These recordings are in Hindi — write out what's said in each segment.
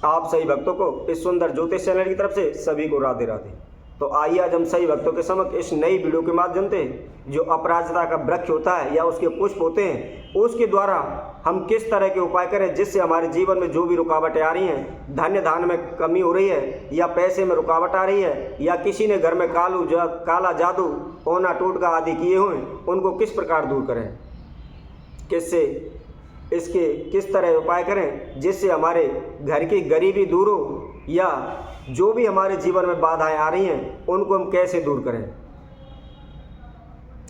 आप सभी भक्तों को इस सुंदर ज्योतिष चैनल की तरफ से सभी को राधे राधे। तो आइए आज हम सभी भक्तों के समक्ष इस नई वीडियो के माध्यम से जो अपराजिता का वृक्ष होता है या उसके पुष्प होते हैं उसके द्वारा हम किस तरह के उपाय करें जिससे हमारे जीवन में जो भी रुकावटें आ रही हैं, धन्य धान में कमी हो रही है या पैसे में रुकावट आ रही है या किसी ने घर में काला जादू ओना टोटका आदि किए हुए उनको किस प्रकार दूर करें, इसके किस तरह उपाय करें जिससे हमारे घर की गरीबी दूर हो या जो भी हमारे जीवन में बाधाएं आ रही हैं उनको हम कैसे दूर करें।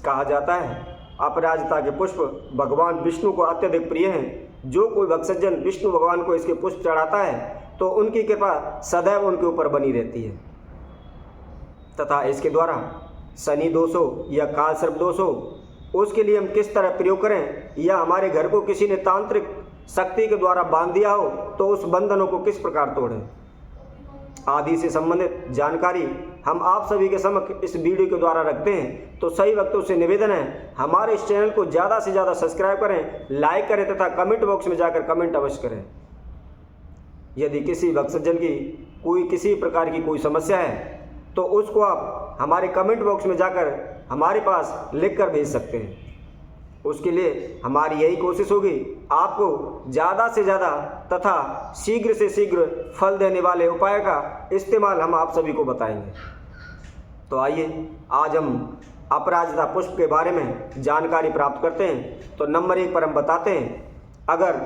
कहा जाता है अपराजिता के पुष्प भगवान विष्णु को अत्यधिक प्रिय हैं। जो कोई भक्तजन विष्णु भगवान को इसके पुष्प चढ़ाता है तो उनकी कृपा सदैव उनके ऊपर बनी रहती है तथा इसके द्वारा शनि दोष हो या काल सर्प दोष हो उसके लिए हम किस तरह प्रयोग करें या हमारे घर को किसी ने तांत्रिक शक्ति के द्वारा बांध दिया हो तो उस बंधनों को किस प्रकार तोड़ें आदि से संबंधित जानकारी हम आप सभी के समक्ष इस वीडियो के द्वारा रखते हैं। तो सही वक्तों से निवेदन है हमारे इस चैनल को ज़्यादा से ज़्यादा सब्सक्राइब करें, लाइक करें तथा कमेंट बॉक्स में जाकर कमेंट अवश्य करें। यदि किसी भक्तजन की किसी प्रकार की कोई समस्या है तो उसको आप हमारे कमेंट बॉक्स में जाकर हमारे पास लिख कर भेज सकते हैं। उसके लिए हमारी यही कोशिश होगी आपको ज़्यादा से ज़्यादा तथा शीघ्र से शीघ्र फल देने वाले उपाय का इस्तेमाल हम आप सभी को बताएंगे। तो आइए आज हम अपराजिता पुष्प के बारे में जानकारी प्राप्त करते हैं। तो नंबर 1 पर हम बताते हैं, अगर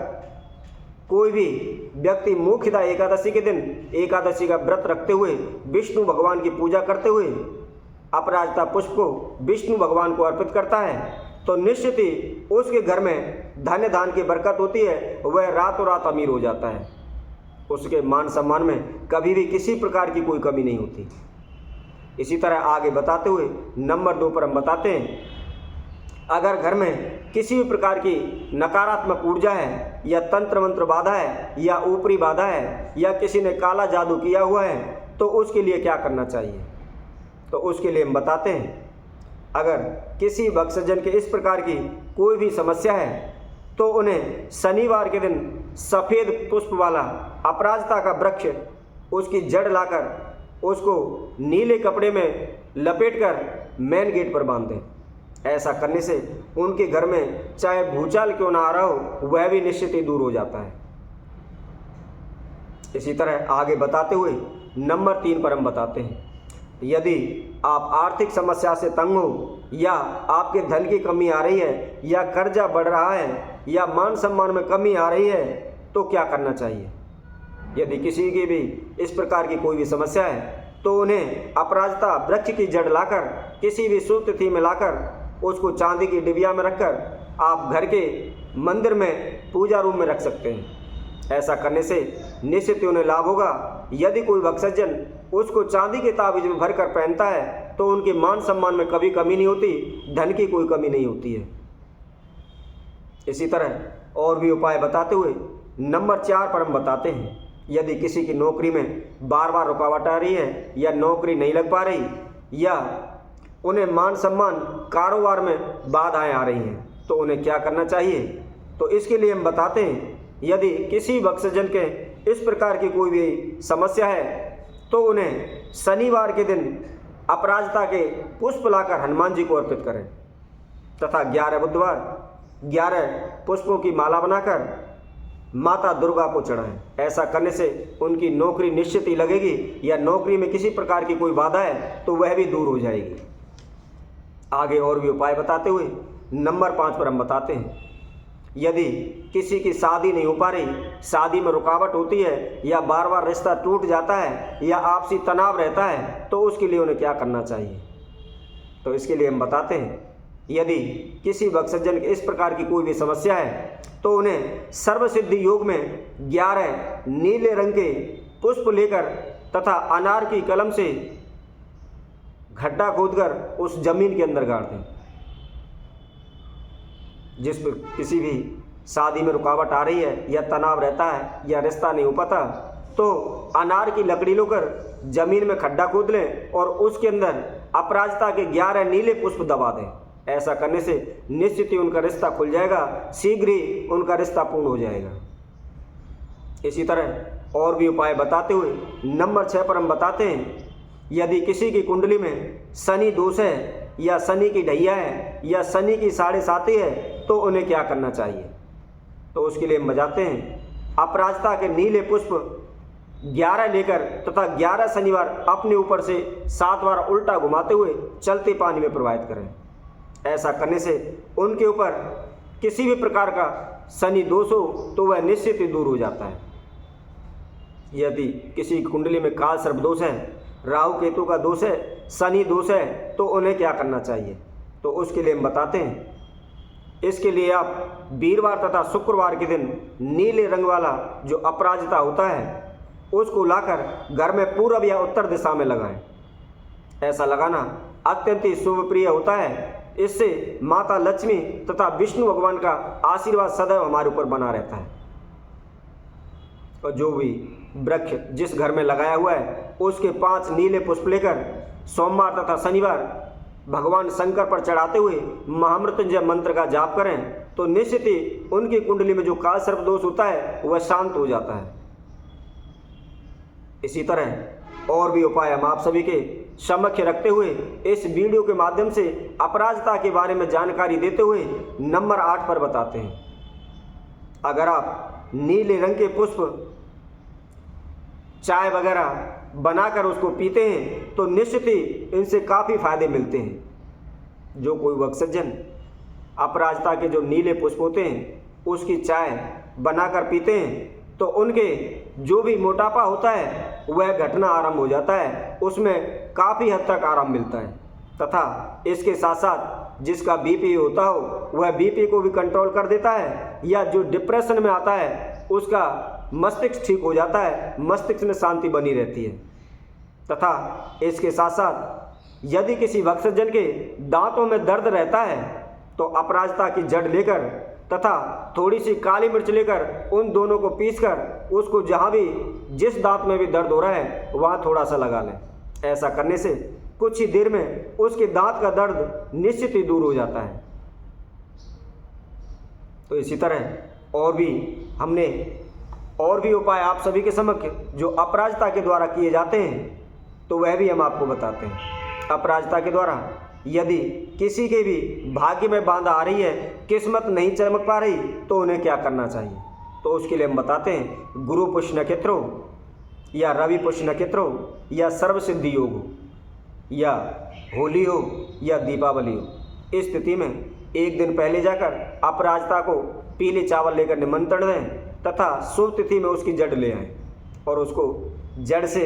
कोई भी व्यक्ति मुख्यतः एकादशी के दिन एकादशी का व्रत रखते हुए विष्णु भगवान की पूजा करते हुए अपराजिता पुष्प को विष्णु भगवान को अर्पित करता है तो निश्चित ही उसके घर में धन्य धान की बरकत होती है, वह रातों रात अमीर हो जाता है। उसके मान सम्मान में कभी भी किसी प्रकार की कोई कमी नहीं होती। इसी तरह आगे बताते हुए नंबर 2 पर हम बताते हैं, अगर घर में किसी भी प्रकार की नकारात्मक ऊर्जा है या तंत्र मंत्र बाधा है या ऊपरी बाधा है या किसी ने काला जादू किया हुआ है तो उसके लिए क्या करना चाहिए। तो उसके लिए हम बताते हैं, अगर किसी भक्तजन के इस प्रकार की कोई भी समस्या है तो उन्हें शनिवार के दिन सफ़ेद पुष्प वाला अपराजिता का वृक्ष उसकी जड़ लाकर उसको नीले कपड़े में लपेटकर मेन गेट पर बांध दें। ऐसा करने से उनके घर में चाहे भूचाल क्यों ना आ रहा हो वह भी निश्चित ही दूर हो जाता है। इसी तरह आगे बताते हुए नंबर 3 पर हम बताते हैं, यदि आप आर्थिक समस्या से तंग हो या आपके धन की कमी आ रही है या कर्जा बढ़ रहा है या मान सम्मान में कमी आ रही है तो क्या करना चाहिए। यदि किसी की भी इस प्रकार की कोई भी समस्या है तो उन्हें अपराजिता वृक्ष की जड़ लाकर किसी भी शुभ तिथि में लाकर उसको चांदी की डिबिया में रखकर आप घर के मंदिर में पूजा रूम में रख सकते हैं। ऐसा करने से निश्चित ही उन्हें लाभ होगा। यदि कोई भक्तजन उसको चांदी के ताबीज में भरकर पहनता है तो उनके मान सम्मान में कभी कमी नहीं होती, धन की कोई कमी नहीं होती है। इसी तरह और भी उपाय बताते हुए नंबर 4 पर हम बताते हैं, यदि किसी की नौकरी में बार बार रुकावट आ रही है या नौकरी नहीं लग पा रही या उन्हें मान सम्मान कारोबार में बाधाएं आ रही हैं तो उन्हें क्या करना चाहिए। तो इसके लिए हम बताते हैं, यदि किसी भक्तजन के इस प्रकार की कोई भी समस्या है तो उन्हें शनिवार के दिन अपराजिता के पुष्प लाकर हनुमान जी को अर्पित करें तथा 11 बुधवार 11 पुष्पों की माला बनाकर माता दुर्गा को चढ़ाएं। ऐसा करने से उनकी नौकरी निश्चित ही लगेगी या नौकरी में किसी प्रकार की कोई बाधा है तो वह भी दूर हो जाएगी। आगे और भी उपाय बताते हुए नंबर 5 पर हम बताते हैं, यदि किसी की शादी नहीं हो पा रही, शादी में रुकावट होती है या बार बार रिश्ता टूट जाता है या आपसी तनाव रहता है तो उसके लिए उन्हें क्या करना चाहिए। तो इसके लिए हम बताते हैं, यदि किसी भक्तजन की इस प्रकार की कोई भी समस्या है तो उन्हें सर्वसिद्धि योग में 11 नीले रंग के पुष्प लेकर तथा अनार की कलम से गड्ढा खोदकर उस जमीन के अंदर गाड़ दें। जिस पर किसी भी शादी में रुकावट आ रही है या तनाव रहता है या रिश्ता नहीं हो पाता तो अनार की लकड़ी लेकर जमीन में खड्डा खोद लें और उसके अंदर अपराजिता के 11 नीले पुष्प दबा दें। ऐसा करने से निश्चित ही उनका रिश्ता खुल जाएगा, शीघ्र ही उनका रिश्ता पूर्ण हो जाएगा। इसी तरह और भी उपाय बताते हुए नंबर 6 पर हम बताते हैं, यदि किसी की कुंडली में शनि दोष है या शनि की ढैया है या शनि की 7.5 है तो उन्हें क्या करना चाहिए। तो उसके लिए हम बताते हैं, अपराजिता के नीले पुष्प 11 लेकर तथा 11 शनिवार अपने ऊपर से 7 बार उल्टा घुमाते हुए चलते पानी में प्रवाहित करें। ऐसा करने से उनके ऊपर किसी भी प्रकार का शनि दोष हो तो वह निश्चित ही दूर हो जाता है। यदि किसी की कुंडली में काल सर्प दोष है, राहु केतु का दोष है, शनि दोष है तो उन्हें क्या करना चाहिए। तो उसके लिए हम बताते हैं, इसके लिए आप वीरवार तथा शुक्रवार के दिन नीले रंग वाला जो अपराजिता होता है उसको लाकर घर में पूर्व या उत्तर दिशा में लगाएं। ऐसा लगाना अत्यंत ही शुभ प्रिय होता है। इससे माता लक्ष्मी तथा विष्णु भगवान का आशीर्वाद सदैव हमारे ऊपर बना रहता है। और जो भी वृक्ष जिस घर में लगाया हुआ है उसके 5 नीले पुष्प लेकर सोमवार तथा शनिवार भगवान शंकर पर चढ़ाते हुए महामृत्युंजय मंत्र का जाप करें तो निश्चित ही उनकी कुंडली में जो काल सर्प दोष होता है वह शांत हो जाता है। इसी तरह और भी उपाय हम आप सभी के समक्ष रखते हुए इस वीडियो के माध्यम से अपराजिता के बारे में जानकारी देते हुए नंबर 8 पर बताते हैं। अगर आप नीले रंग के पुष्प चाय वगैरह बनाकर उसको पीते हैं तो निश्चित ही इनसे काफ़ी फायदे मिलते हैं। जो कोई वक्सजन अपराजिता के जो नीले पुष्प होते हैं उसकी चाय बनाकर पीते हैं तो उनके जो भी मोटापा होता है वह घटना आरंभ हो जाता है, उसमें काफ़ी हद तक आराम मिलता है। तथा इसके साथ साथ जिसका बीपी होता हो वह बीपी को भी कंट्रोल कर देता है, या जो डिप्रेशन में आता है उसका मस्तिष्क ठीक हो जाता है, मस्तिष्क में शांति बनी रहती है। तथा इसके साथ साथ यदि किसी वक्सजन के दांतों में दर्द रहता है तो अपराजिता की जड़ लेकर तथा थोड़ी सी काली मिर्च लेकर उन दोनों को पीसकर उसको जहाँ भी जिस दांत में भी दर्द हो रहा है वहाँ थोड़ा सा लगा लें। ऐसा करने से कुछ ही देर में उसके दांत का दर्द निश्चित ही दूर हो जाता है। तो इसी तरह और भी हमने और भी उपाय आप सभी के समक्ष जो अपराजिता के द्वारा किए जाते हैं तो वह भी हम आपको बताते हैं। अपराजिता के द्वारा यदि किसी के भी भाग्य में बाधा आ रही है, किस्मत नहीं चमक पा रही तो उन्हें क्या करना चाहिए। तो उसके लिए हम बताते हैं, गुरु पुष्य नक्षत्र हो या रवि पुष्य नक्षत्र हो या सर्वसिद्धि योग हो या होली हो या दीपावली हो, इस स्थिति में एक दिन पहले जाकर अपराजिता को पीले चावल लेकर निमंत्रण दें तथा शुभ तिथि में उसकी जड़ ले आएँ और उसको जड़ से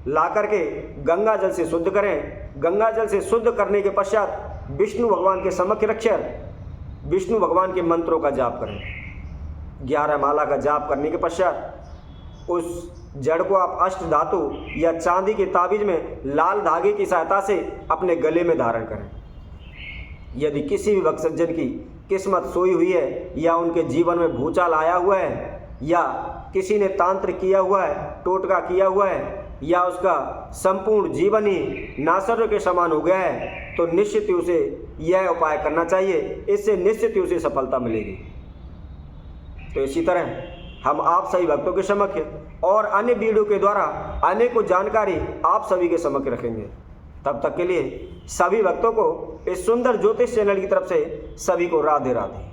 ला करके गंगा जल से शुद्ध करें। गंगा जल से शुद्ध करने के पश्चात विष्णु भगवान के समक्ष रखकर विष्णु भगवान के मंत्रों का जाप करें। 11 माला का जाप करने के पश्चात उस जड़ को आप अष्ट धातु या चांदी के ताबीज में लाल धागे की सहायता से अपने गले में धारण करें। यदि किसी भी वक्सजन की किस्मत सोई हुई है या उनके जीवन में भूचाल आया हुआ है या किसी ने तांत्रिक किया हुआ है, टोटका किया हुआ है या उसका संपूर्ण जीवन ही नासर्य के समान हो गया है तो निश्चित ही उसे यह उपाय करना चाहिए, इससे निश्चित ही उसे सफलता मिलेगी। तो इसी तरह हम आप सभी भक्तों के समक्ष और अन्य वीडियो के द्वारा अनेकों जानकारी आप सभी के समक्ष रखेंगे। तब तक के लिए सभी भक्तों को इस सुंदर ज्योतिष चैनल की तरफ से सभी को राधे राधे।